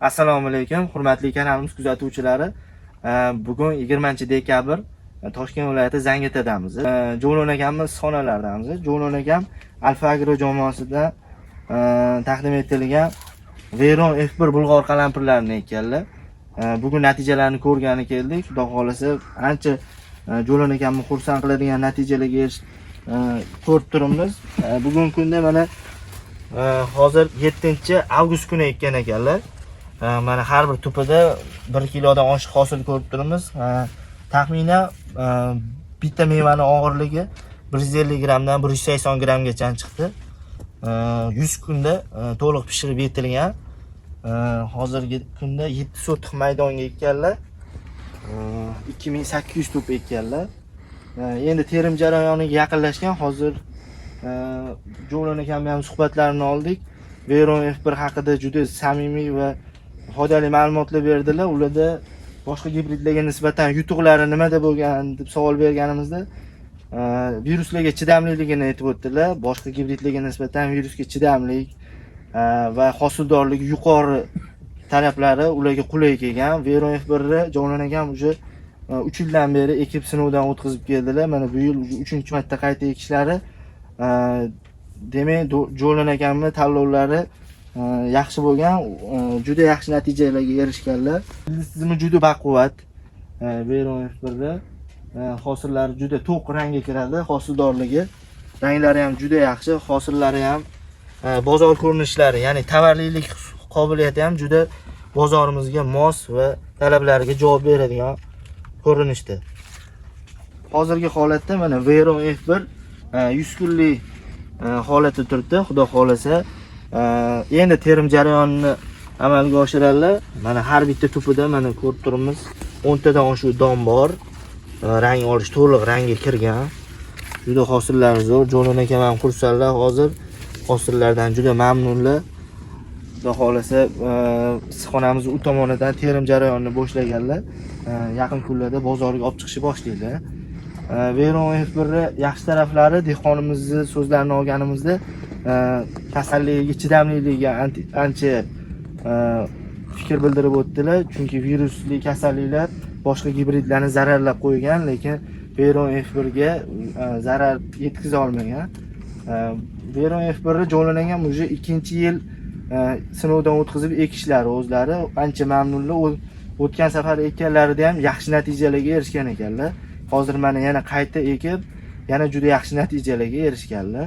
Assalomu alaykum, hurmatli kanalimiz kuzatuvchilari. Bugun 20-dekabr Toshkent viloyati Zangiotadamiz. Jo'lon akamiz xonalardamiz. Jo'lon akam Alfa Agro jamoasida taqdim etilgan Veyron F1 bulg'or qalampirlarini ekanlar. Bugun natijalarini ko'rgani keldik. Xudo xolasa ancha Jo'lon akamni xursand qiladigan natijalarga ko'rib turibmiz. Bugungi kunda mana hozir 7-avgust kuni ekkan ekanlar. Mana har bir tupida 1 kilodan oshiq hosil ko'rib turibmiz. Taxminan bitta mevani og'irligi 150 gramdan 180 gramgacha chiqdi. 100 kunda to'liq pishirib yetilgan. Hozirgi kunda 7 sotix maydonga ekkanlar. 2800 tup ekkanlar. Endi terim jarayoniga yaqinlashgan. Hozir Jo'lon akam bilan suhbatlarini oldik. Veyron F1 haqida juda samimiy va foydali ma'lumotlar berdilar. Ularda boshqa gibridlarga nisbatan yutuqlari nimada bo'lgan deb savol berganimizda viruslarga chidamliligini aytib o'tdilar. Boshqa gibridlarga nisbatan virusga chidamlik va hosildorligi yuqori talablari ularga qulay kelgan. Veyron F1 ni Jo'lon akam уже 3 yildan beri ekib sinovdan o'tkazib keldilar. Mana bu yil 3-marta qayta ekishlari. Demak, Jo'lon akamning tanlovlari yaxshi bo'lgan, juda yaxshi natijalarga erishganlar. Tizimi juda baquvvat. Veyron F1 da hosillari juda to'q rangga kiradi, hosildorligi, ranglari ham juda yaxshi, hosillari ham bozor ko'rinishlari, ya'ni tovarlilik qobiliyati ham juda bozorimizga mos va talablariga javob beradigan ko'rinishda. Hozirgi holatda mana Veyron F1 100 kunlik holatda turibdi. Xudo xolasa endi terim jarayonini amalga oshiradilar. Mana har bitta tupida mana ko'rib turibmiz, 10 tadan oshiq don bor. Rang olish to'liq rangga kirgan. Juda hosillari zo'r. Jo'lon akam ham xursandlar hozir. Hosillardan juda mamnunlar. Xudo xolasa issiqxonamiz u tomonidan terim jarayonini boshlaganlar. Yaqin kunlarda bozorga olib chiqishni boshlaydi. Veyron F1 yaxshi taraflari, dehqonimizning so'zlarini olganimizda kasalligiga chidamliligiga ancha fikr bildirib o'tdilar. Chunki virusli kasalliklar boshqa gibridlarni zararlab qo'ygan, lekin Veyron F1 ga zarar yetkiza olmagan. Veyron F1 ni Jo'lon akam уже 2-yil sinovdan o'tkazib ekishlari o'zlari ancha mamnunlar. O'tgan safar ekkanlarida ham yaxshi natijalarga erishgan ekanlar. Hozir mana yana qayta ekib, yana juda yaxshi natijalarga erishganlar.